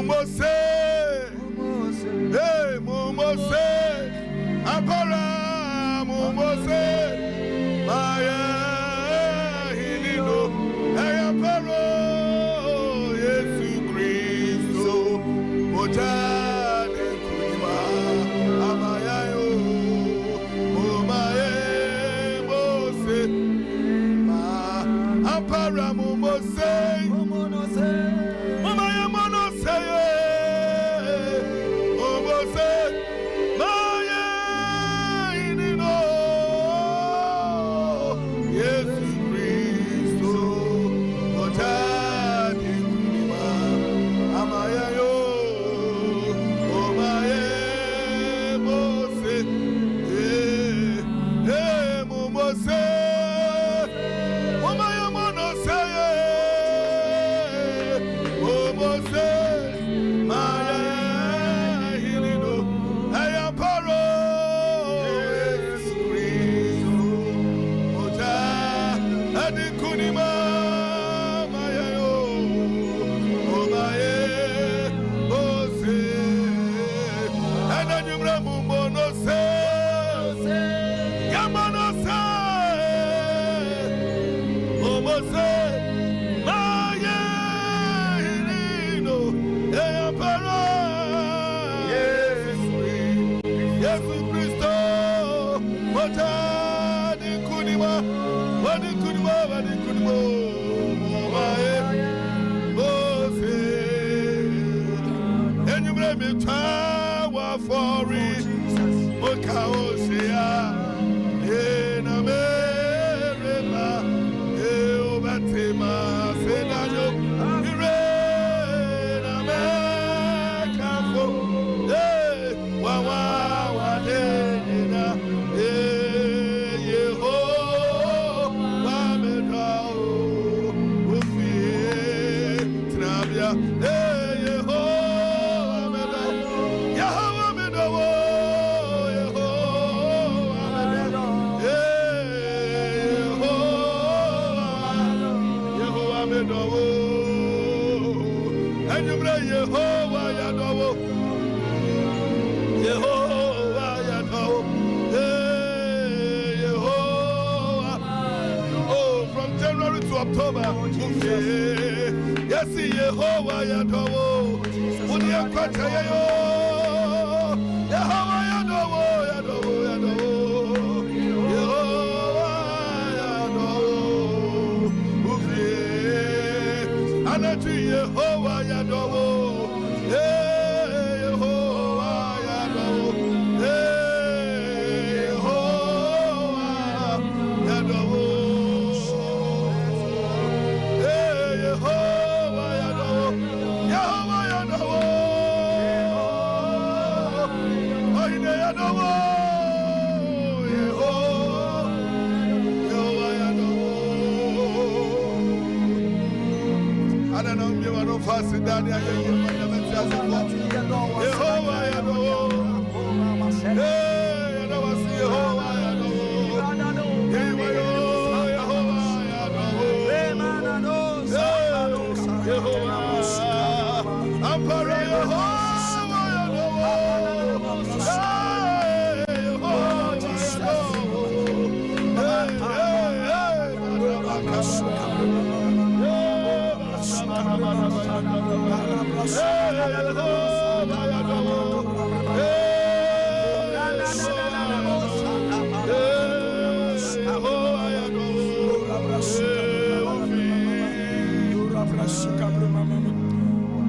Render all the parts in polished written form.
Mumose, hey Mumose, Apara Mumose, Maya Hilino, hey Aparo, Yesu Christo, Motane Kunima, Amaya yo, Mumaye Mose, Ma Apara Mumose, Mumaya Monose. Yes, Yehovah Yadowo. Unia kwata yo. Yehovah Yadowo, Yadowo, Yadowo. Yehovah Yadowo. Ufie. Anati Yehovah Yadowo. Yehovah Yadowo. Yehovah Yadowo.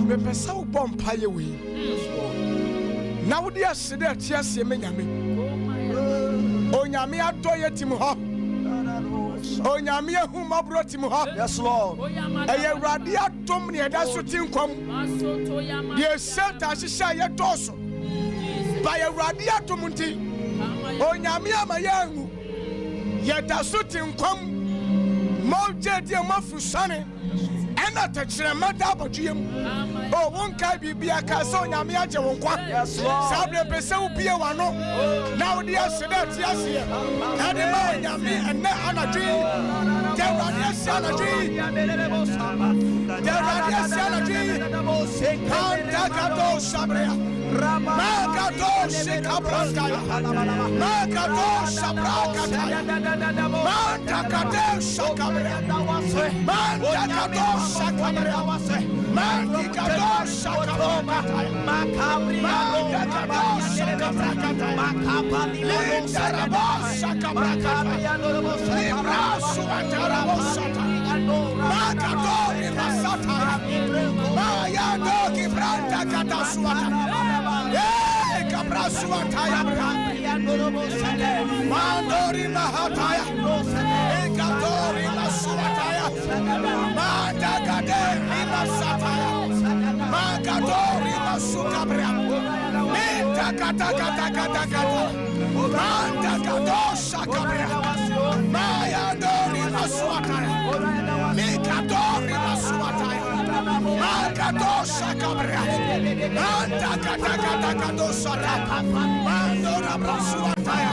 Me pesa wo bompa ye we na wo dia sede atiase me nyame onyame adoye tim ho onyame ehu mabro tim ho. Yes Lord. Eye wrade atom ne eda so tinkom ye seta hihya ye doso ba ye wrade atom nti onyame amayangu ye da so tinkom mo je die mafusane ena tachire mada abodiem o won kai bibia ka so nyame age won kwa sabre pese ubie wano na odi asede ati ase e de ma Onyame ene anadwi. Dewrade ase anadwi. Dewrade ase anadwi. Kanda gado sabrea. Magado shikabrantaya. Magado sabrakataya. Manda gado shakabrea. Manda gado shakabrea. Manda gado shakabrea. Manda gado shakabrea. Makapani sarabo shakabrea. Libra suantara bosata. Magado libasata. Mayado gibranta gado suata. Kabrasuataya Mandori Mahataya Ekadori Masuataya Mandagade Masataya Magadori Masukabria Mintakatakatakataka Mandagado Shakabria Mayadori Masuataya Mikadori Masuataya Magado Shakabria Mandagado Shakabria Mandora Brasuataya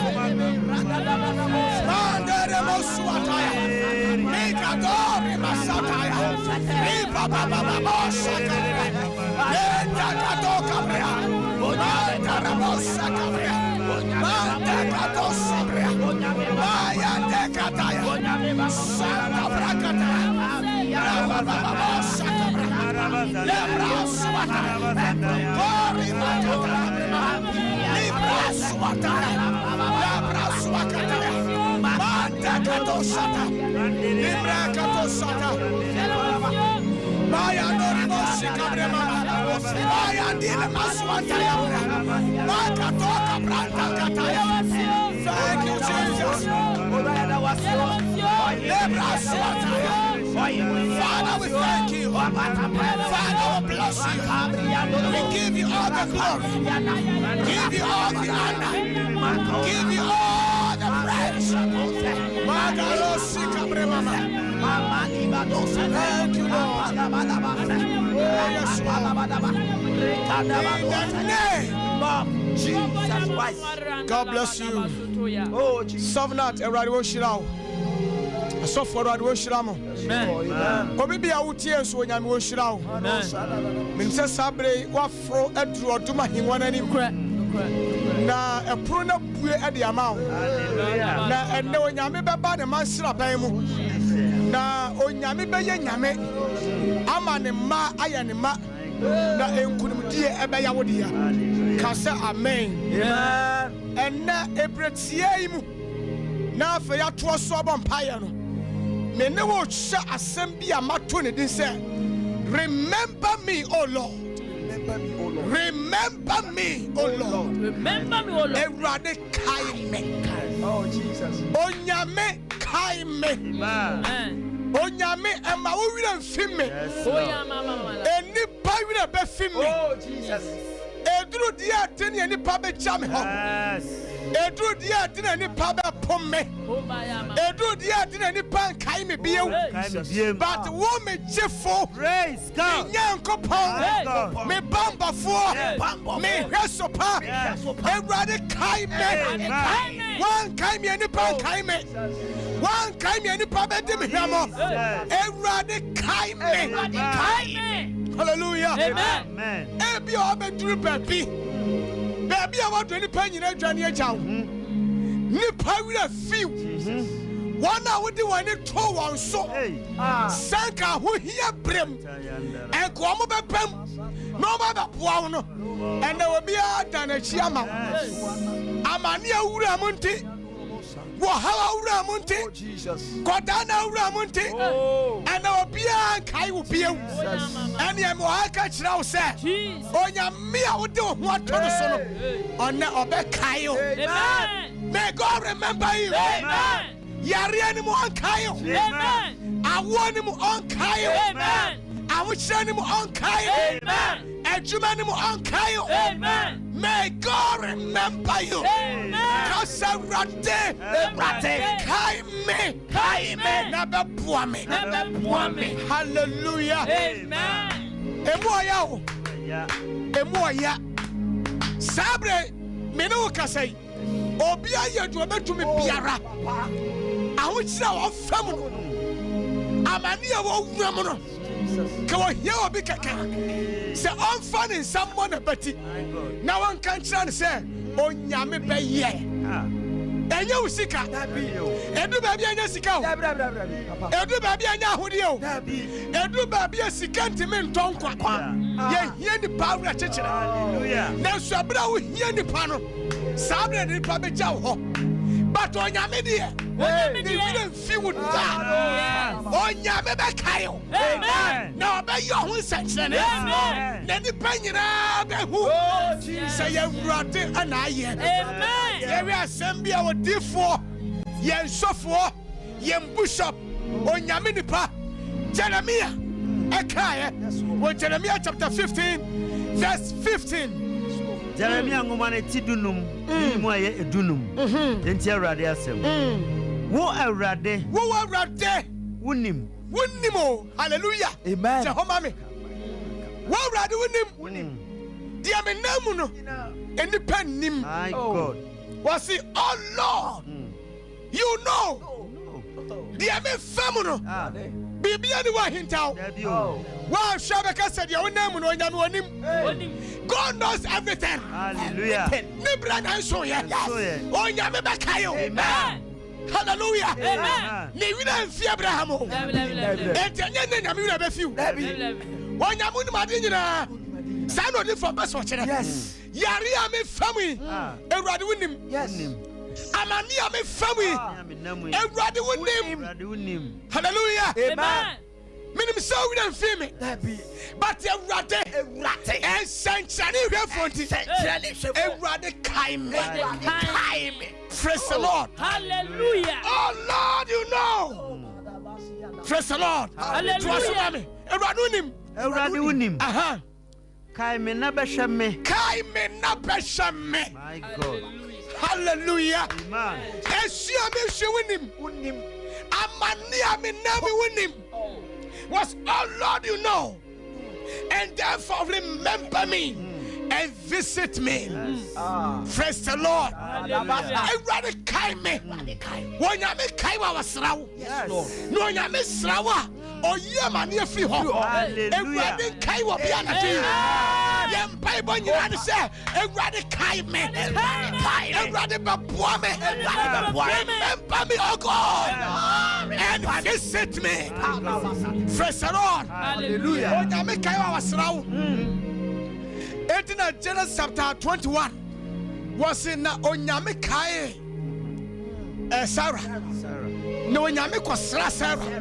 Mandere Mosuataya Mikadori Masataya Ripa Baba Shakabria Mandagado Cabria Mandara Mosakabria Mandagado Sabria Mayande Kataya Santa Bracataya Baba Shakabria Lebra Suataya Gori Mataya Libra Suataya Lebra Suataya Mandagado Sata Libra Catosata Maya Norimo Shikabria Maya Dile Masuataya Makatoka Branta Kataya. Thank you, Jesus. Lebra Suataya. Father, we thank you. Father, we bless you. We give you all the glory. Give you all the honor. Give you all the praise. Thank you, Lord. Yes, in the name of Jesus Christ. God bless you. Oh, Jesus. Sovnat Eradiwo Shirao. So for Eradiwo Shiramo. Obi bia wutie so Onyame wo Shirao. Min se sabre wafro adru oduma hinwana ni kra. Na epro na bue ade amawo. Na enne Onyame beba ne mansira ban mu. Na Onyame beye nyame. Ama ne ma aya ne ma. Na enkunimdie ebe ya wodia. Ka se amen. Amen. Enne ebretie mu. Na afa ya to so bompaye no. Me ne wo hye asem bia mato ne din se. Remember me, O Lord. Remember me, O Lord. Remember me, O Lord. Erade kai me. Oh Jesus. Onyame kai me. Amen. Onyame ema wo wira mfim me. Eni pa wira be fim me. Oh Jesus. Edru dia teni eni pa be cha me ho. Yes. Edru dia teni eni pa be pom me. Edru dia teni eni pa kai me biew. But wo me chefo. Praise God. Nyankopon. Me bamba fo. Me hwesopa. Erade kai me. One kai me eni pa kai me. One kai me eni pa be dim hiamo. Erade kai me. Hallelujah. Amen. Ebi o be duru baby. Baby I want any pen nyina dwane agyaw. Nipa wira fiw. Wana wodi wane to won so. Sanka ho hia brem. Enko mo bepam. No ba boa no. Ene obi adan achi ama. Amane awura monti. Wo hawa awura monti. Jesus. Kodana awura monti. Ene obi an kai wo biew. Ene am wo aka kira wo se. Onyame a wodi wo ho atoro so no. One obe kai yo. Amen. May God remember you. Amen. Yari animu on kayo. Amen. Awonimu on kayo. Amen. Awuchanimu on kayo. Amen. Ejumanimu on kayo. Amen. May God remember you. Amen. Kasarate. Rate. Kaime. Naba buame. Hallelujah. Amen. Emoya. Sabre menu kasai. Obia yedu obetumi biara. which now family. Amania won't ramono. Come on, here will be kaka. Say, I'm finding someone a betty. Now one can't try to say, oh, Yami Bay, yeah. And you see, Edu baby and Jessica, Edu baby and Yahudio, Edu baby and Sikantimin Tonqua, yeah, the power of Church. Now, Sabra will hear the panel, Sabra and Papa Jow. But on Yamidia, they didn't feel that. On Yamabakayo, now by your own section, then the penny who say you're rotten and I am. There are some our dear for Yen Sophor, Yen Bishop, on Yaminipa, Jeremiah, Ekaya, when Jeremiah chapter 15, verse 15. Jeremiah ngomane tidunum mo aye edunum enti awrade asem wo awrade wonim hallelujah amen Jehovah me wo awrade wonim dia me namu no eni panim my god was it oh lord you know dia me famu no bibia ni wa hintaw wow shabaka said your name no nyame wonim God knows everything. Hallelujah. Amen. Hallelujah. Amen. Ni wina mfi Abraham. Entenye ne nyame wina be fiu. Wo nyamu ni made nyina. Sa no dey for best watch. Yes. Yari ame family. Ewrade wonim. Yes. Amani ame family. Ewrade wonim. Hallelujah. Amen. Minim so we don't feel me. But you rate and sanctuary refonti. Everybody kaime. Praise the Lord. Hallelujah. Oh Lord, you know. Praise the Lord. Hallelujah. Everybody unim. Aha. Kaime na beshame. My God. Hallelujah. Amen. Eshiame unim. Amani aminami unim. Was oh Lord, you know, and therefore remember me and visit me. Praise the Lord. Everybody kaime me. When you make kaiwa wasraw, no you make srawa. Oh yeah, man, you free home. Everybody kaiwa bianati. Yem Bible you understand. Everybody kaime. Everybody babuame. Remember me, oh God, and visit me. Praise the Lord. Hallelujah. When you make kaiwa wasraw. 18 Genesis chapter 21 was in Onyame Kai Sarah. No Onyame Kosra Sarah.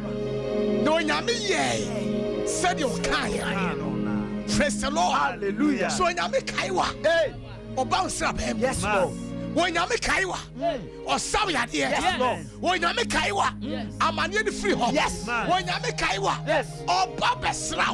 No Onyame Ye said you Kai. Praise the Lord. Hallelujah. So Onyame Kaiwa. Oba him. Yes, Lord. When Onyame Kaiwa. Or Sawi at here. Yes, Lord. When Onyame Kaiwa. Amanye the free home. Yes. When Onyame Kaiwa. Yes. Oba Besra.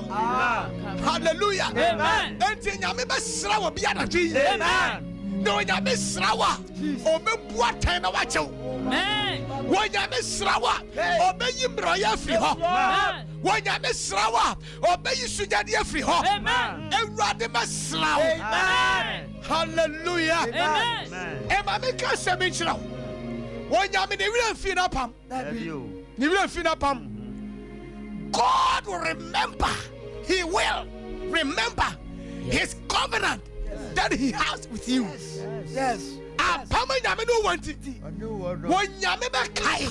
Hallelujah. Amen. Enti Onyame Besra will be at Jesus. Amen. No Onyame Srawa. Obe buatan na wacho. Amen. When Onyame Srawa. Obe yimbro ya free ho. Amen. When Onyame Srawa. Obe yisujade free ho. Amen. Ewrade Besra. Amen. Hallelujah. Amen. Ema me ka se me chira. When Onyame ne wi amfi na pam. Ne wi amfi na pam. God will remember. He will remember his covenant that he has with you. Yes. Apama nyame no wanti. Wo nyame be kai.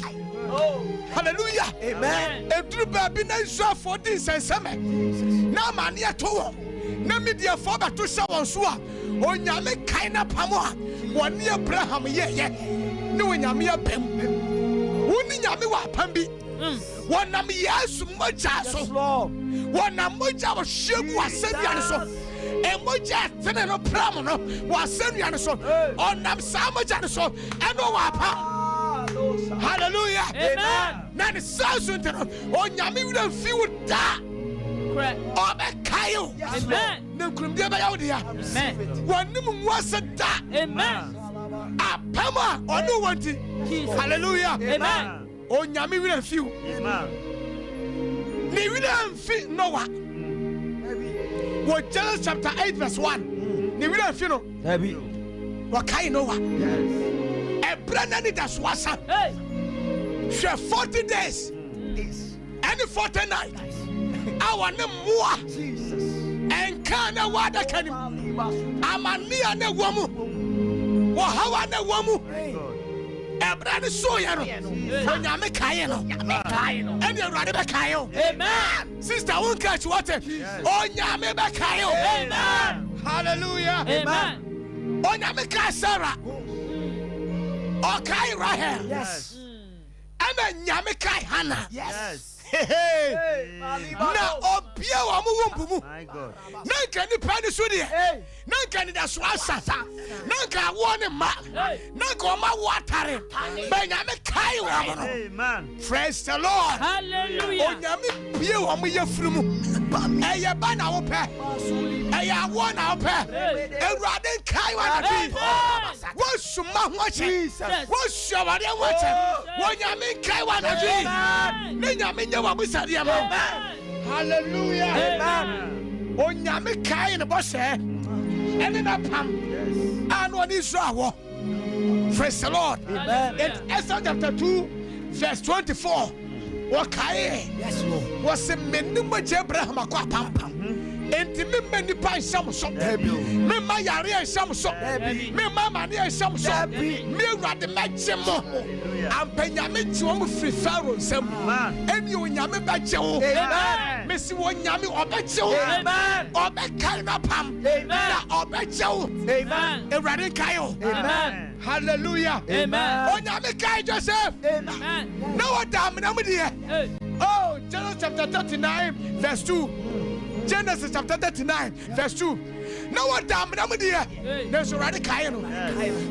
Hallelujah. Amen. Edru ba bi na nso for this senseme. Na mane ato. Na media for ba to sha won so a. O nyame kai na pamo a. Woni Abraham ye. Ne wo nyame apam. Woni nyame wa apam bi. Wonam Yesu moja so. Wonam moja wo shegu asebia so. Emoja tene no pram no wasenu so onam samoja so eno wapa. Hallelujah. Amen. Na ne sasu tene onyame wi dan fi wo da Correct. obe kayo. Amen. Na kurum dia ba yawo dia. Amen. Wonim wase da. Amen. Apama onu wanti. Hallelujah. Amen. Onyame wi dan fi wo. Amen. Ni wi dan fi Noah. What Genesis chapter 8 verse 1. Ni wi dan fi no. What kai Noah? A brand ni das wasa. Hey. Share 40 days. Any 40 nights. I want them more. Jesus. And can a water can I'm a near the woman. Well, how are the woman? Abraham is so young. When I'm a Kayano. And you're running back, Kayo. Amen. Sister won't catch water. Oh, Yame Bakayo. Amen. Hallelujah. Amen. Oh, Yame Sarah. Okay, Rahel. Yes. And then Yame Kai Hannah. Yes. Na obia wa mu wompu mu. My God. Na nka ni pa ni so de. Na nka ni da so asa. Na nka wo ne ma. Na nka o ma wo atare. Ba nyame kai wa mo no. Amen. Praise the Lord. Hallelujah. O nyame bie wo mo ye furu mu. Eye ba na wo pe. Eye awo na wo pe. Ewurade kai wa na bi. Wo suma ho che. Wo shawade wo che. Wo nyame kai wa na bi. Ne nyame hallelujah. Amen. O nyame kai ne bo se ene na pam and on Israel. Praise the Lord. Amen. In Exodus chapter 2 verse 24 what kai yes Lord was a menum Abraham akwa pam pam enti me mani pan sham so me ma yare sham so me mama ne sham so me urade magemo ampanya me tiwo mu free pharaoh nsam eni onyame baje wo me si onyame obaje wo obekai na pam na obaje wo urade kai wo hallelujah onyame kai Joseph no adam na mu die oh Genesis chapter 39 verse 2 Genesis chapter 39 verse 2. No one damn na media. There's already kaino.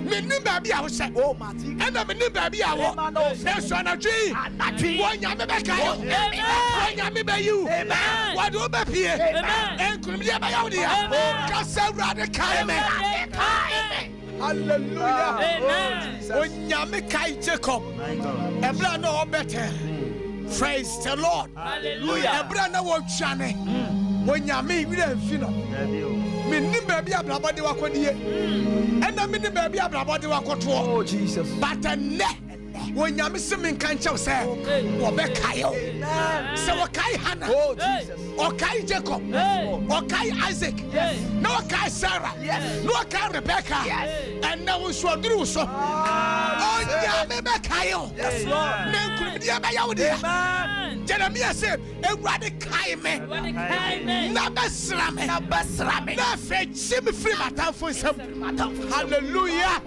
Me ni baby I say. Oh Martin. And me ni baby I want. There's one tree. One yam be kayo. One yam be you. What do be here? And could be by you there. Cause already kayo me. Hallelujah. Amen. When yam kai Jacob. Ebra no better. Praise the Lord. Hallelujah. Ebra no wo chane. When Yami, we don't feel me, baby, a blabody wakodie, and I mean, baby, a blabody wakoto. Oh, Jesus. But a net when Yami Simming can't show, say, or Bekayo, so Kai Hannah, oh, Jesus, or Kai Jacob, or Kai Isaac, no Kai Sarah, no Kai Rebecca, and no one shall do so. Oh, Yami Bekayo, yes, Lord, no could be a Bayodi. Jeremiah said, a radical man, never slam, never fetch Jimmy Freeman for some. Hallelujah.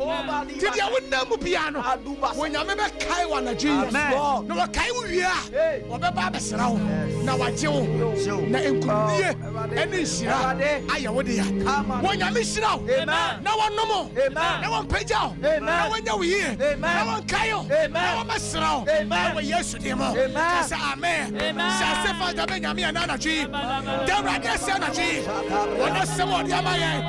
Did you know piano? When you remember Kaiwana Jesus, no Kaiwa, or Baba Srow, now I tell you, and this year, I would hear. When you miss now, no one no more, no one pay out, no one know here, no one Kayo, no one Srow, no one yes to him. Amen. Sacrifice the Benjamin and energy. The radius energy. What is some of the Amaya?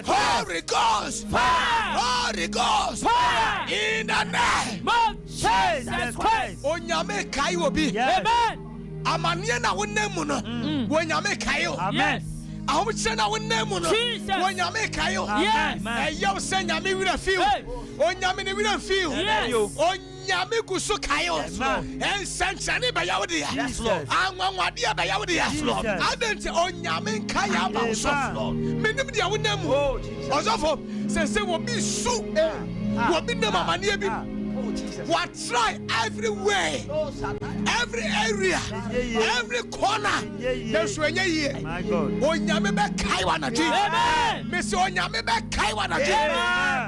Holy Ghost, fire! Holy Ghost, fire! In the name of Jesus Christ. Onyame kai obi. Amen. Amanye na wonemu no. Onyame kai o. Yes. Ahomche na wonemu no. Onyame kai o. Yes. Eyo se nyame wira fiu. Onyame ne wira fiu. Onyame gusu kai o. Ensanchane ba yawo de ya. Anwanwade ba yawo de ya. Adente onyame kai aba so. Menim dia wonemu. Ozofo se wo bi su. Wo bi na mamane bi. What try everywhere, every area, every corner. There's when you hear. Onyame be kai wana ji. Mesi onyame be kai wana ji.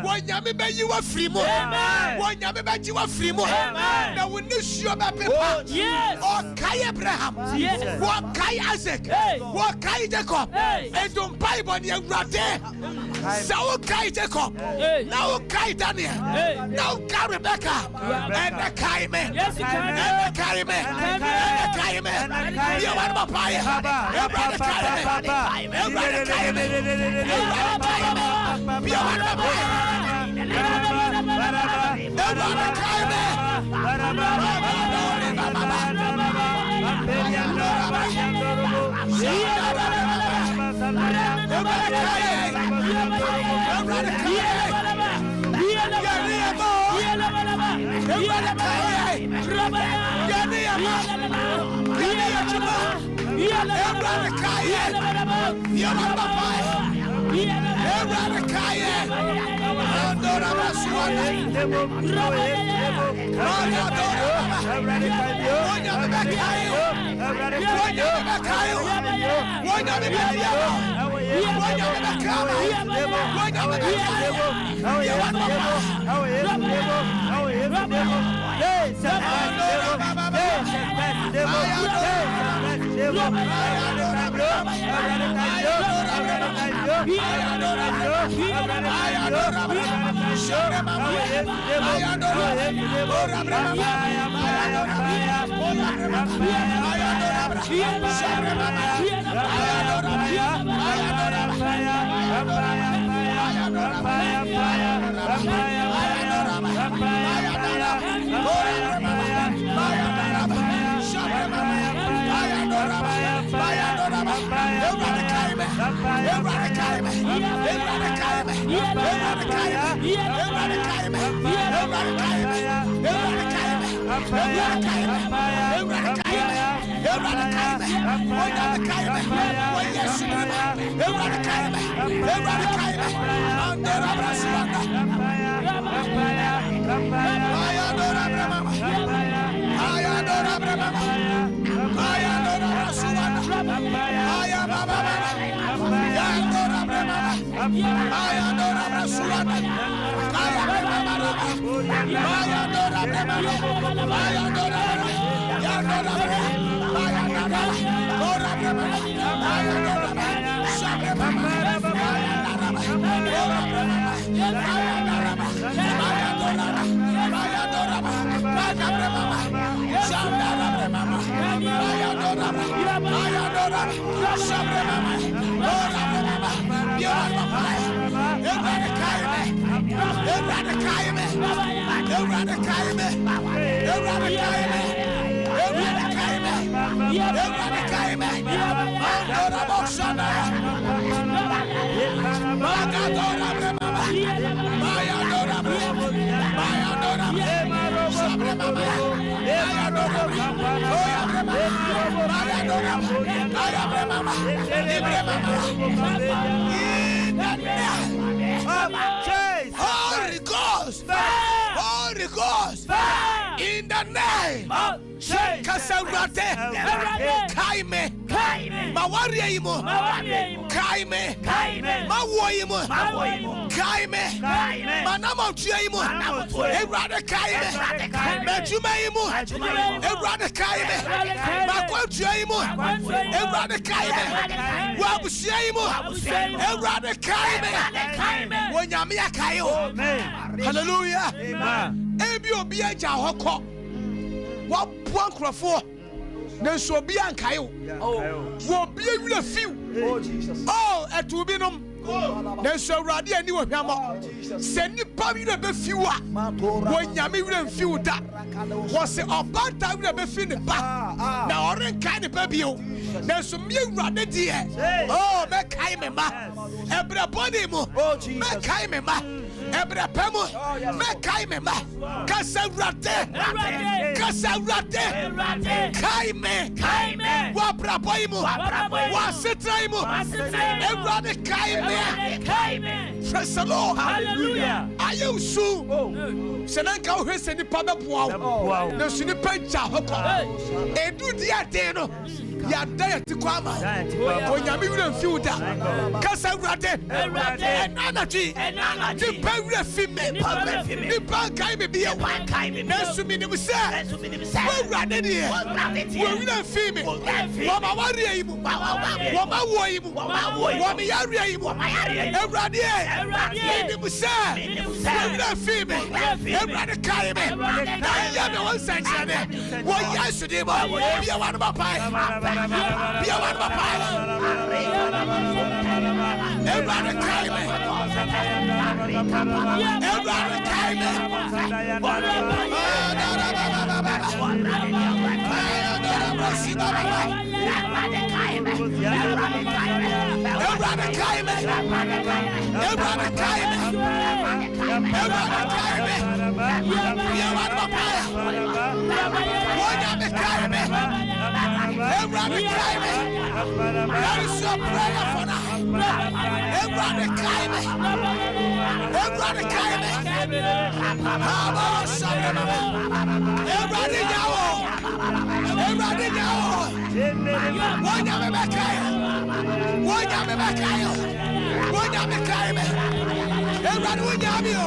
Onyame be you are free mo. Onyame be you are free mo. Now we need sure be people. Yes. O kai Abraham. Yes. O kai Isaac. O kai Jacob. And don't buy money and rate. So kai Jacob. Now kai Daniel. Now kai Rebecca. And the Kaime, yes, and the Kaime, and the Kaime, you are my fire, you are the Kaime, you are the Kaime, you are the Kaime, you are the Kaime, you Holy Ghost, in the name of Jesus. Kaime, ma warrior imo, kaime, ma warrior, kaime, ma namo imo, ebrada kaime, ma juma imo, ebrada kaime, ma kwatria imo, ebrada kaime, wabusia imo, ebrada kaime, wonyamia kayo. Hallelujah. Ebi obi aja hoko. Wa buan krofo. Na so obi ankayo. Wo obi ewura fiu. Oh Jesus. Oh, etubinum. Na so awrade ani wo hwamo. Se nipa wi na be fiu a. Wo nyame wura mfiu da. Wo se obanta wura be fi ne ba. Na orenka ne ba bio. Na so mi awrade die. Oh, me kai me ma. Ebre body mo. Me kai me ma. Ebre pemo, me kai me ma. Kasa rate, kai me, wa braboy mo, wa setrai mo, ebrade kai me. Praise the Lord. Hallelujah. Ayu su, senanka o hwese ni pa be boa. Na su ni pa ja hoko. Edu dia de no. Ya daya ti kwama. Onyame wura mfiuda. Kasa rate. Enanaji. Ti pa wura fime. Ni pa kai me bia. Na su mi ni musa. Wa rade die. Wa wura fime. Wa ma wari ayimu. Wa ma wo ayimu. Wa mi yari ayimu. Ebrade. Ni musa. Wa wura fime. Ebrade kai me. Na ya me won sanchane. Wa yesu di ba. Bia wa no ba pai. Bia wa ba pai. Ebrade kai me. Ebrade kai me. That is your prayer for now. Everybody climb it. Everybody climb it. Everybody now. Everybody now. One of them climb. One of them climb. One of them climb. Everybody will jam you.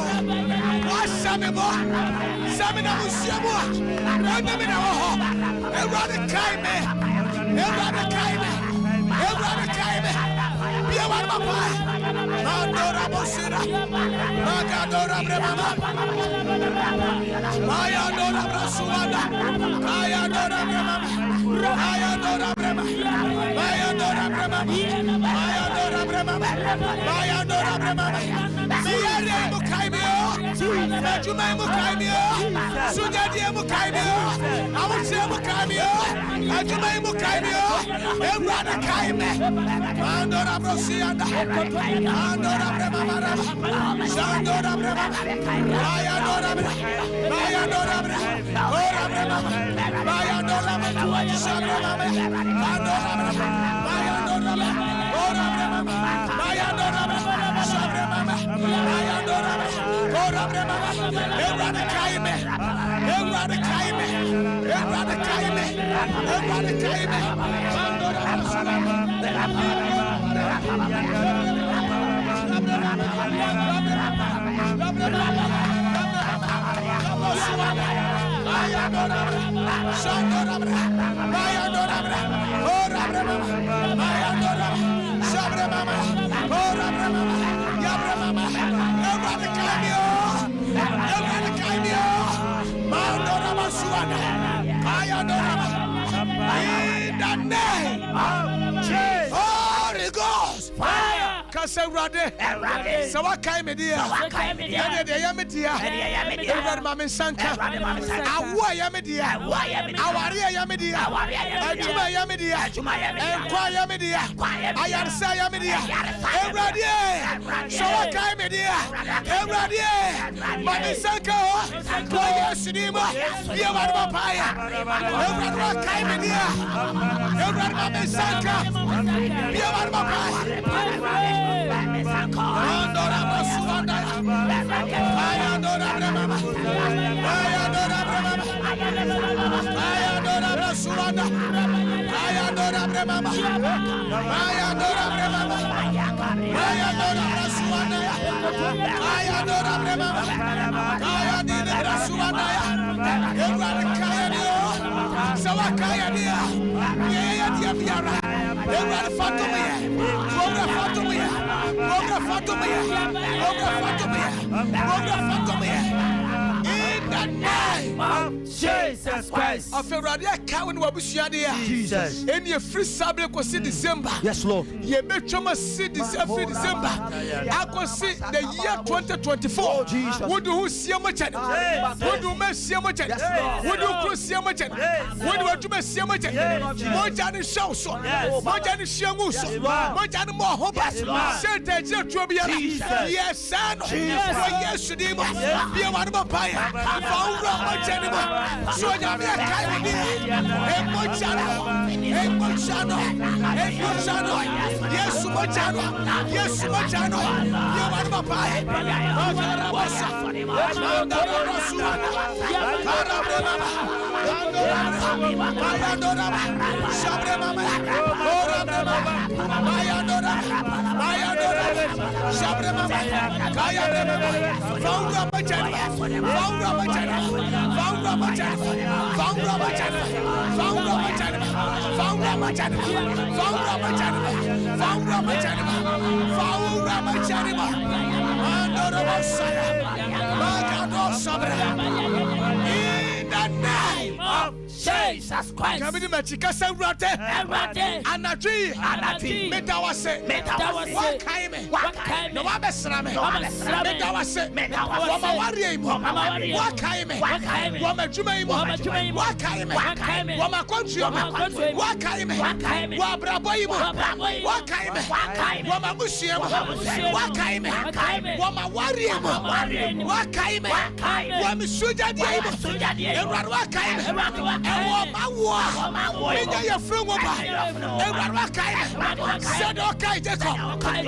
What's some more? Some of them will see more. One of them now. Everybody climb it. Everybody climb it. Everybody climb it. Be a one of my Mandora Bosira. Magadora Bremama. Mayadora Brasuada. Mayadora Bremama. Mayadora Brema. Mayadora Bremama. Mayadora Bremama. Mayadora Bremama. Siere Mukaimio. Ajuma mu kaimi Sunyadi mu kaimi Awuche mu kaimi Ajuma mu kaimi Ewrade kaimi Andora brosianda Andora bremamara Sandora bremama Ayandora bremama Ayandora bremama Ora bremama Ayandora bremama Sandora bremama Andora bremama Ayandora bremama Ora bremama Ayandora bremama Sandora bremama Ayandora bremama Ora bremama Ewrade kaimi Ewrade kaimi Ewrade kaimi Ewrade kaimi Andora Kasawrade sawa kai media ene de yamedia Edward Mamensanka awu yamedia aware yamedia ajuma yamedia enkwa yamedia ayarsa yamedia Edward sawa kai media Edward Mamensanka ko yesunimo ye wadba paya Edward kai media Edward Mamensanka ye wadba paya Andora basunda Ayandora bremama Ayandora bremama Ayandora basunda Ayandora bremama Ayandora bremama Ayandora basunda Ayandora bremama Ayandira basunda Ewrade kaya sawa kaya dia ye dia biara Ewrade fatomiye Ogra fatomiye Ogra fatomiye Ogra fatomiye Ogra fatomiye in the name of Jesus Christ. Of Ewrade akawo ni wabusua dia Jesus. Eni free Sabre ko si December. Yes, Lord. Ye betwama si December akosi the year 2024. Jesus. Wodu hu siamo chen. Wodu me siamo chen. Wodu kru siamo chen. Wodu wajuma siamo chen. Moja ni show so. Moja ni shiangu so. Moja ni mo hoba. Sete je tuobia. Yes sano. Yesu dimo. Bia wanuma paya. Faura moja ni mo. So nyamia kai ni. Emochano. Yesu mochano. Yesu mochano. Bia wanuma paya. Moja bossa. Moja bossa. In the name of Jesus Christ. Kabidi machika Ewrade. Anadri. Medawase. Wakaime. No wabesrame. Medawase. Wama wariemo. Wakaime. Wama jumaimo. Wakaime. Wama kontuyo. Wakaime. Wabraboimo. Wakaime. Wama mushiemo. Wakaime. Wama wariemo. Wakaime. Wama sujadiemo. Ewrade wakaime. Minja ye frungo ba. Ewrade wakaime. Said okay Jacob.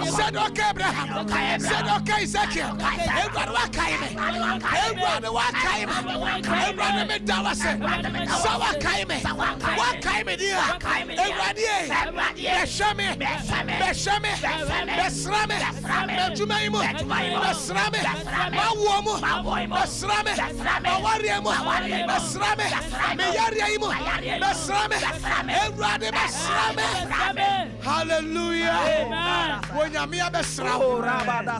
Said okay Abraham. Said okay Ezekiel. Ewrade wakaime. Ewrade wakaime. Ewrade medawase. Sawa kaime. Wakaime dia. Ewrade. Beshame. Besrame. Bejumaimo. Besrame. Mawomo. Besrame. Mawariemo. Besrame. Meyariaimo. Besrame. Ewrade besrame. Hallelujah. When Yamia besramo. Rabada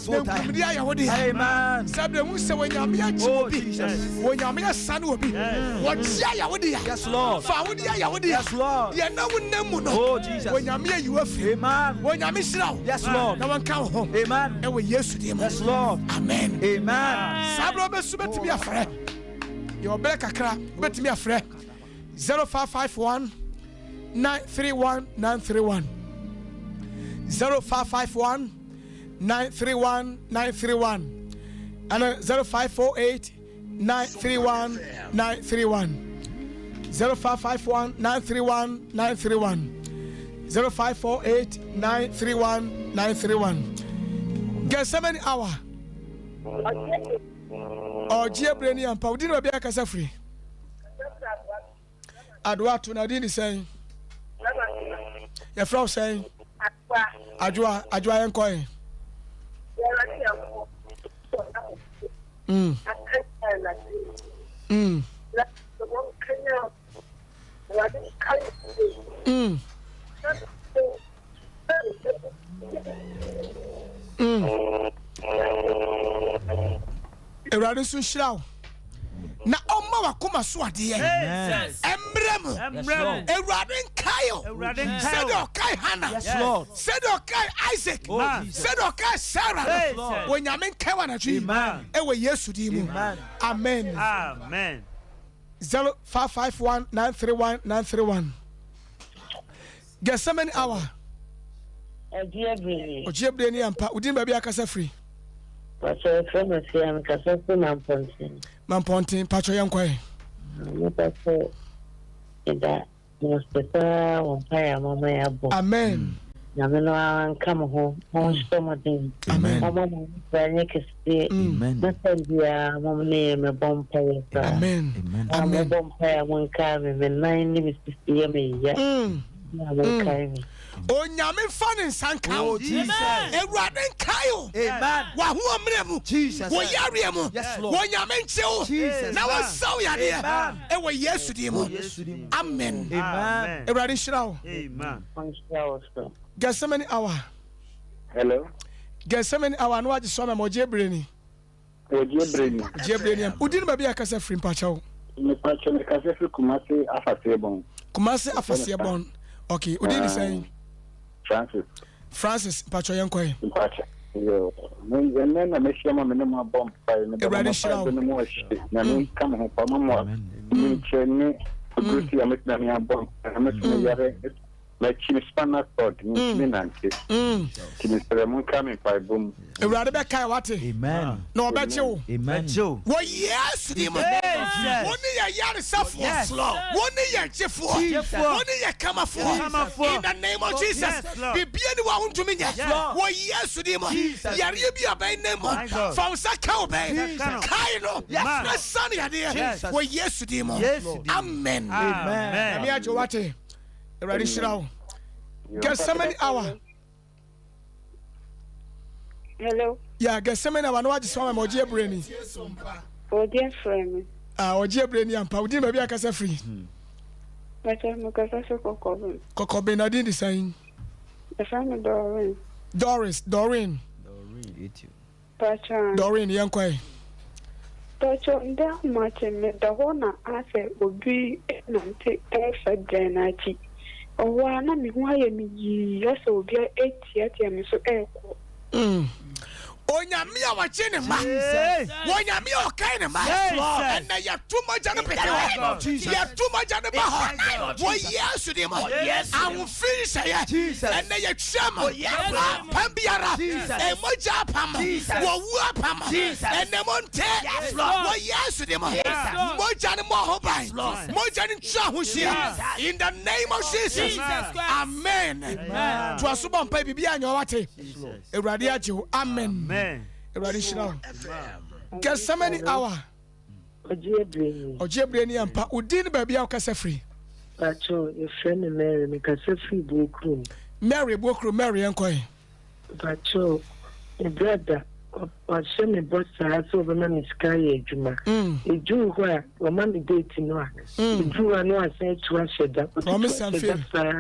Yahudi. Amen. Sabre Musa when Yamia Chibi. When Yamia San will be. What Yahudi? Yes, Lord. Faudia Yahudi. Yes, Lord. Yana Nemuno. Oh, Jesus. When Yamia you have. Amen. Wo nyame shira wo. Yes, Lord. Na wan ka wo. Amen. E wo Yesu di mo. Yes, Lord. Amen. Amen. Sabro be su betimi afre. Your bele kakra betimi afre. 0551 931 931 0551 931 931 and 0548 931 931 0551 931 931 0548 931 931. Get 7 hour. Oh, Gia Brainy and Paul didn't be a casa free. Adwa to Nadine is saying, your frau saying, Ajwa and coin. Erade so shiraw na omma wakoma so ade emrem erade nkayo said okai Hannah said okai Isaac said okai Sarah when yamen kawa na twi ewe Yesu di mu amen 0551 931 931 get 7 hour Ojiebre ni ampa udin ba bia kasa free Pacho from Siam Casapo Mampontin, Pacho Yankwe. Pacho, that was the umpire, Mamma. Amen. Yamino come home, home something. Amen. Mamma, nothing dear, Mamma name a bomb player. Amen. I'm a bomb player, one car, and 9 minutes to see me. Yes. O nyame fane sanka o Jesus ewrade nkayo amen wa hu omremu Jesus wo yare mu wo nyame nche o na wo saw yare e wo Yesu di mu amen amen ewrade shira o amen get so many hour hello get so many hour no waje so me Ojiebre ni udin ba bia kasa free pacha o me pacha me kasa free Kumasi Afasiebon okay udin say Francis Pacho Yankwe. Pacho. Yo. And then I make sure my minimum bomb fire. No more shit. Now come home for mama. Me chene. Good to make them a bomb. I make me yare. Like Chini Spanish thought. Me nanti. Chini Spanish coming by boom. Erade be kai wate. Amen. No be you. Amen. Wo yes di mo. Woni ya yare safo. Woni ya chefo. Woni ya kamafo. In the name of Jesus. Bibia ni wa huntumi nya. Wo yes di mo. Yare bi abai name. Fausa ka obai. Kai no. Na san ya de. Wo yes di mo. Amen. Amen. Me ajo wate. Erade shirawo. Get so many hour. Hello. Yeah, get so many hour no waje so ma Ojiebre ni. Friend. Ojiebre ni ampa. Udin ba bia kasa free. Pacho me kasa so Kokobin. Kokobin na din design. The family Doreen. Doreen. Pacho. Doreen yankwe. Pacho nda mache me da hona ase obi nante efa denachi. Owa na mi hu aye mi yi ase obi etiatia mi so eko. Onyame a wache ne ma wonyame a okai ne ma and na ya too much on the peke ya too much on the ba wo Yesu de ma I will finish here and na ya chama pambiara e moja pam wo wu pam and na monte wo Yesu de ma moja ne mo ho ban moja ne twa ho hia in the name of Jesus amen to asobo mpa bibia anya wate Ewurade ajewo amen Erade shira. Get so many hour. Ojiebre ni ampa. Udin ba bia kasa free. Pacho, your friend Mary me kasa free Bokru. Mary Bokru Mary enkoy. Pacho, a brother ɔhyɛ me bɔ saa sɛ ɔbɛma me sika yɛ adwuma ɛdwuu hɔ a ɔma me date no a ɛdwuu a no asan atu ahyɛ da promise and faith saa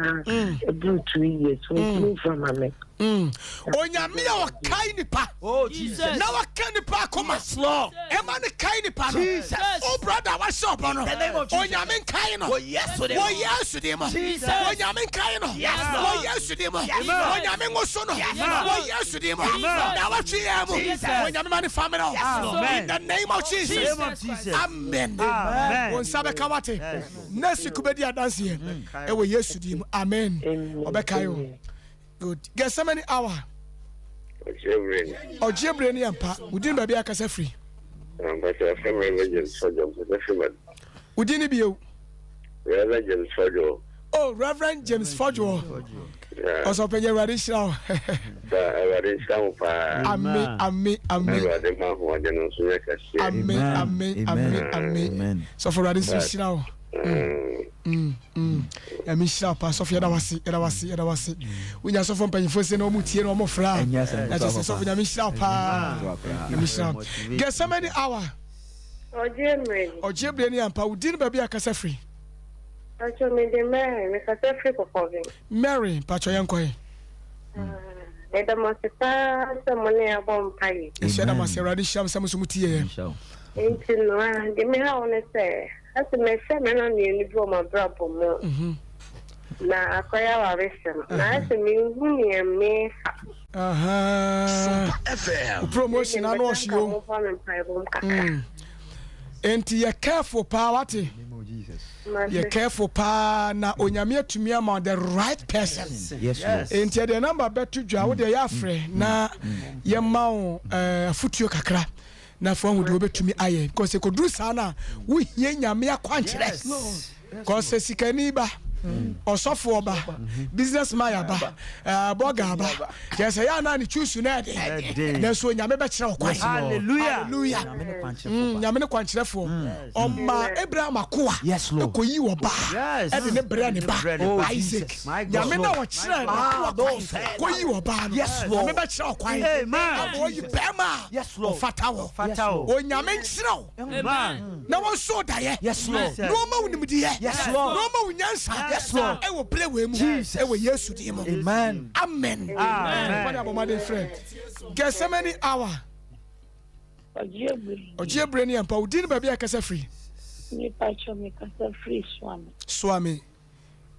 ɛburu 2 years ɔntumi mfa ma me onyame a wɔkae nipa na wɔka nipa akoma ɛma ne kae nipa no o brother wahyɛ ɔbɔ no onyame nkae no wɔyɛ asodie mu onyame nkae no wɔyɛ asodie mu onyame ngoso no wɔyɛ asodie mu na wɔtwe yɛ mu onyame ma ne family in the name of Jesus amen wɔn nsa bɛka wate next week bɛdi adanseɛ ɛwɔ yesu di mu amen ɔbɛkae o good get so many hour Ojebre ni ampa udin ba bia kasa free but I feel Reverend Sojo udin bi o Reverend Sojo oh Reverend James Fojo also penye radi shao radi shao pa amen radi ma ho ade no so yakase amen so for radi shao Emi sha pa Sofia da wasi we nya so for mpanyifo se na omu tie na omu fra na so so nya mi sha pa emi sha get so many hour Ojebre ni ampa udin ba bia kasa free Pacho me de me kasa free ko kovin Mary pacho yankoi da masita samone abom pai e da masera sham samusumu tie enti no de me ha one say as me say me na ni bro ma brabo mo na akoya wa resem na as me huni me aha promotion anu osio enti ya careful pa wate you careful pa na onyame atumi ama the right person yes enti the number betu dwa wo de ya frɛ na ye ma wo afutuo kakra na fo hu de obetumi aye because ko duru sana wo hie nyame akwankyerɛ because sikani ba osofo oba business man ba boga ba yes ya na ni choose na de na so nyame be kyerɛ okwan hallelujah nyame ne kwankyerɛfo omma Abraham akoa ekoyi wo ba e de ne bre ne ba Isaac nyame na wo kyerɛ na koyi wo ba no nyame be kyerɛ okwan amen wo yi bema o fatawo o nyame kyerɛ na wo so daye no ma wunimdiye no ma wunyansa yes Lord e wo play we mu e wo yesu di mu amen what about my friend get so many hour Ojebre ni ampa udin ba bia kasa free ni pacho me kasa free swami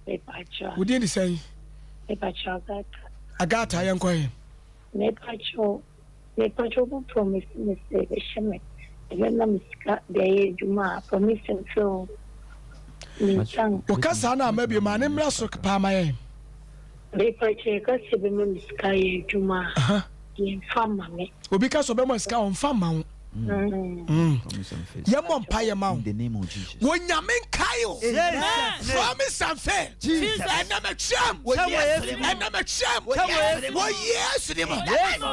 me pacho udin di say me pacho agata yankoi me pacho bu promise me say sheme even na miska de juma promise so Okasa na mabi ma ne mra so pa ma ye. Be pache ka se be me miska ye juma. Ye fama me. Obi ka so be mo miska on fama wo. Ye mo mpa ye ma wo. In the name of Jesus. Wo nyame kayo. Promise and faith. Jesus. And na me cham. And na me cham. Wo yes ni mo.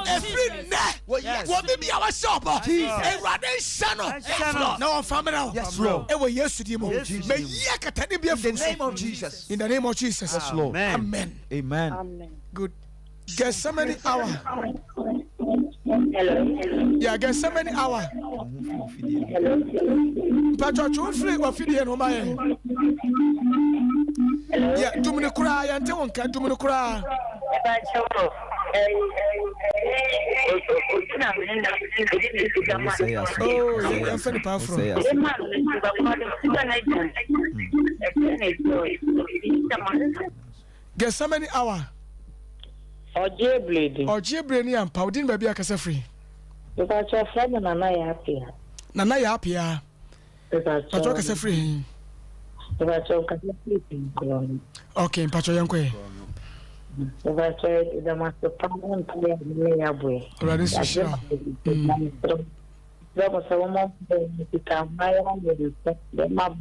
Every night. Wo be bi awa shop. E rade shano. Na on fama na. Yes Lord. E wo yes ni mo. Me ye katani bi afu. In the name of Jesus. In the name of Jesus. Yes Lord. Amen. Amen. Good. Get so many hour. Hello. Yeah, get so many hour. Hello. Pacho chu free wa fidie no ma ye. Yeah, dumuni kura ya nte wonka dumuni kura. Oh, yeah, funny powerful. Get so many hour. Ojebre ni ampa udin ba bia kasa free. Pacho from Nana ya happy ya. Pacho kasa free. Pacho kasa free. Okay, Pacho yankwe. Pacho the master plan play ya boy. Already sure. There so much to come by on the map.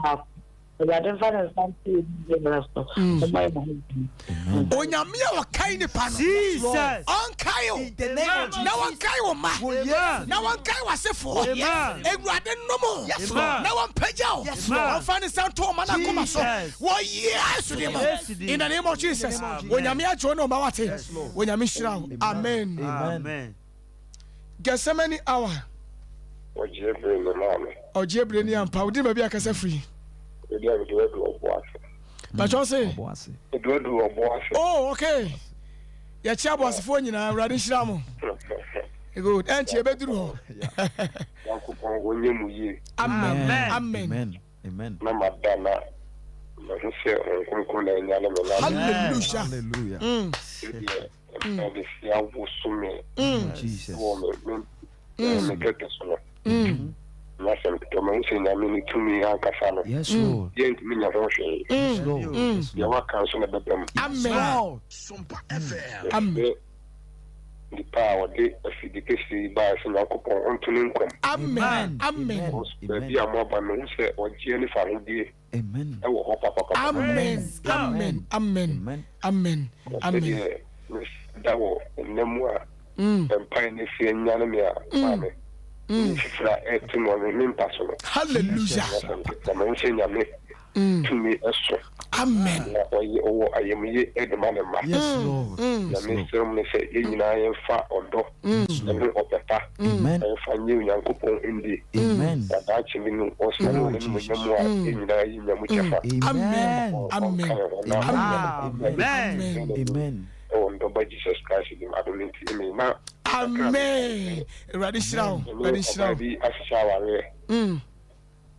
Onyame wa kai ni pa no Jesus on kai o na wan kai wo ma na wan kai wasefo ewurade nomo na wan pagya o on fa ni santo ma na koma so wo yes in the name of Jesus onyame ajo no ma wate onyame shira amen Gethsemane hour. Ojebre ni ampa. Udi ma bi akasa free. But you say? Oh, okay. Ya chia boss fo nyina awrade hira mo. Good. And you bedru ho. Amen. Amen. Amen. Hallelujah. Jesus. Yes, Lord. Yes, Lord. Amen. SOMPA FM. Amen. The power de afidication by Sinakopon onto Amen. Amen. Be a mobile no say or Jenny Faridi. Amen. Amen. Amen. Amen. Amen. Amen. That was a memoir. Pioneer Yanamia. Hallelujah. To me, amen. I am ye Edman. Yes, Lord. Say, in I am far or do. Amen. If I knew young couple in the amen. That actually also in amen. Amen. Amen. Oh, no, by Jesus Christ, I don't need to me now. Amen. Ready, Shroud. Ready, Shroud.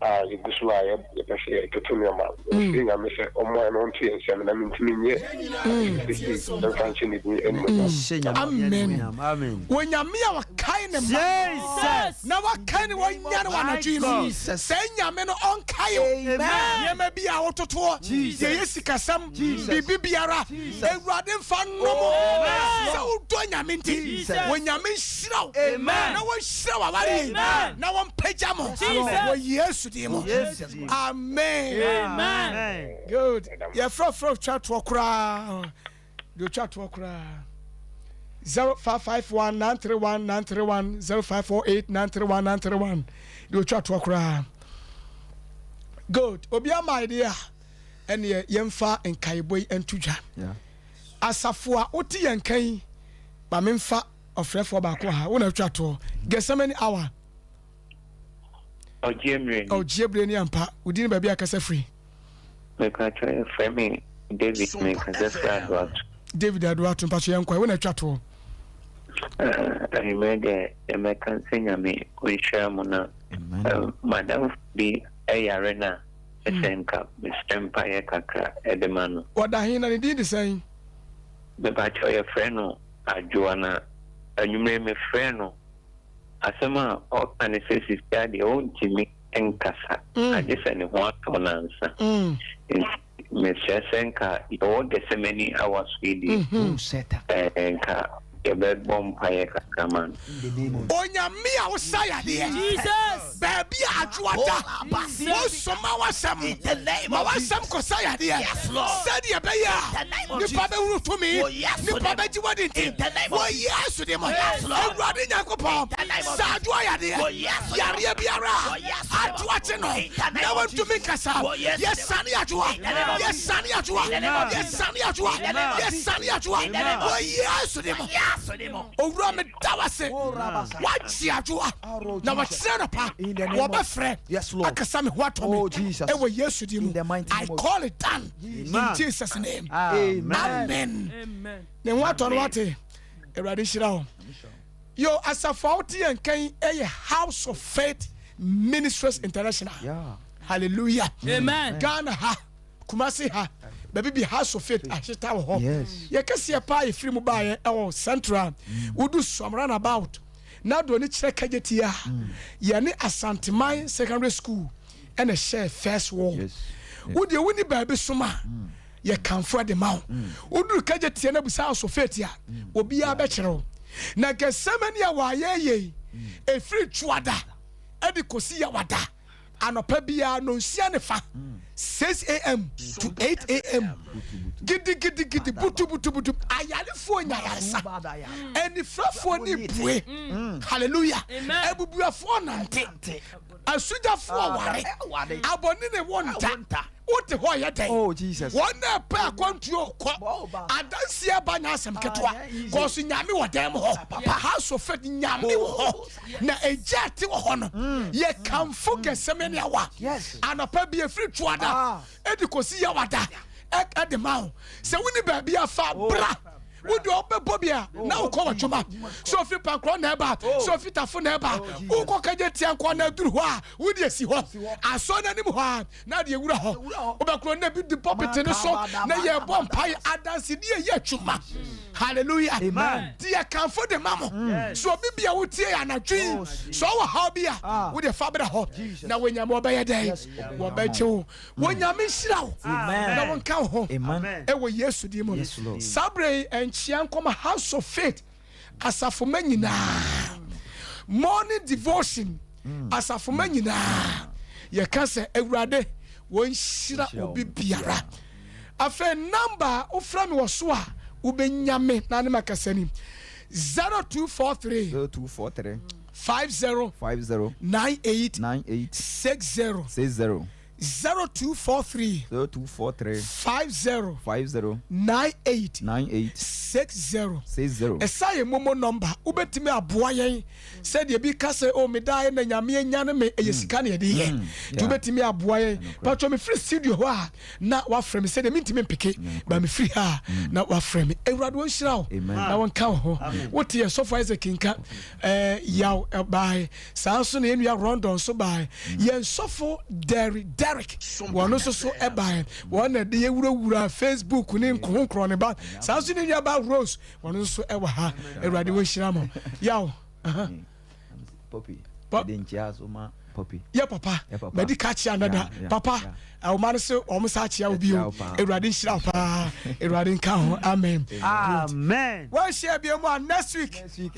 You go so I say to tell me about thing I say on my own tea and seven. I mean to me, amen. Amen. When you're mere kind of Jesus, now what kind of one Jesus, say Yaman on Kayo, amen. May be out to tour, Jessica, some Bibiara, they rather fun no more. So don't you mean when you mean slow, amen. No one slow about it, no one pajama, yes. Yes. Amen. Amen. Good. Yeah, from chat to okra. Do chat to okra. 0551 931 931 0548 931 931. Do chat to okra. Good. Obia my dear. And ye yemfa and kaiboy and tuja. Yeah. Asafua oti yankai. Ba memfa ofre for ba ko ha. Wona chat to. Gethsemane hour. Ojebre ni ampa udini ba bia kasa free me ka try for me David me ka just David Adwato mpa so yankwa we na twa to I made a me kan senya me we share mo na madam bi ayarena esenka me SOMPA ye kakra edemano wada hin na ni di say be ba try friend no ajoana anyumre me friend no asema organization study on Jimmy Enkasa. I just any one answer. Mr. Senka, all the so many hours we did. Enka, the bed bomb payeka kaman. Onya mi awusaya dia. Jesus. Baby ajuata. Osoma wasam. Mawasam kosaya dia. Said ya beya. Ni pabe uru to me. Ni pabe jiwadi ti. Wo yesu de mo. Ewrade Nyankopon. Sadwa ya dia. Yare biara. Ajuate no. Na want to make us up. Yes sani ajua. Yes sani ajua. Yes sani ajua. Yes sani ajua. Wo yesu de mo. Owura me dawase wachi ajua na wachira pa wo be frɛ akasa me what me e wo yesu di mu I call it done in Jesus name amen ne what on what Ewrade shira ho yo asafauti enkan e House of Faith Ministries International hallelujah amen Ghana ha Kumasi ha baby be House of Faith ahita wo ho ye kase pa e free mu ba ye e central wodu some run about na do ni kire kagetia ye ne Asanteman secondary school and a share first wall wodi woni baby soma ye kanfo de mawo wodu kagetia na busa House of Faith ya obi ya be kire na Gethsemane ya wa ye e free chuada e di kosi ya wada anopa bia no nsia ne fa 6 a.m. to 8 a.m. gidi butu ayarefo nyayaresa enifrafo ni bue hallelujah ebubuafo nante asujafo ware aboni ne wonta wote ho yedai Oh Jesus. wona pa kwantuo ko adansia banya asem ketwa ko so nyame wodam ho house of faith nyame ho na ejati ho no ye kamfo gesemene awa anapa bi efri tuada edikosi ya wada at the mouth se woni ba bia fa bra would you open Bobia now call Chuma so if you pack on neighbor so if you tafo neighbor who go kaje tian kwa na duru ho would you see ho aso na nim ho na de wura ho obakro na bi the puppet no so na ye bom pai adansi de ye Chuma hallelujah amen dia kan for the mamo so bibia wo tie anadwen so wo ha bia wo de fa bra ho na wonya mo ba ye dey wo ba chew wonya me shira wo na won kan ho amen e wo Yesu di mo sabre Chiankoma house of faith asafoma nyina morning devotion asafoma nyina ye ka se awurade won hira obi biara afa number ofra me woso a ubenyame na ne makasani 0243 50 98 60 0243 50 98 60 esaye momo number ubetimi aboa yen said ye bi kase o medai na nyame nyane me eyesika na ye de ye ubetimi aboa yen but me free studio ho a na wa frame said me ntimi mpeke ba me free ha na wa frame ewrado won hira o na won ka ho wote ye so for Isaac nka yaw bai sanso na enua Rondon so bai ye sofo Derek one so eba one de ewura Facebook ni nkonkron ne ba sanso ni nya ba Rose one so ewa ha ewrade wo hira mo yaw Poppy denchia so ma Poppy ya papa medi catch another papa I man say o msa chia obi o ewrade hira pa ewrade nka ho amen amen one share bi mo next week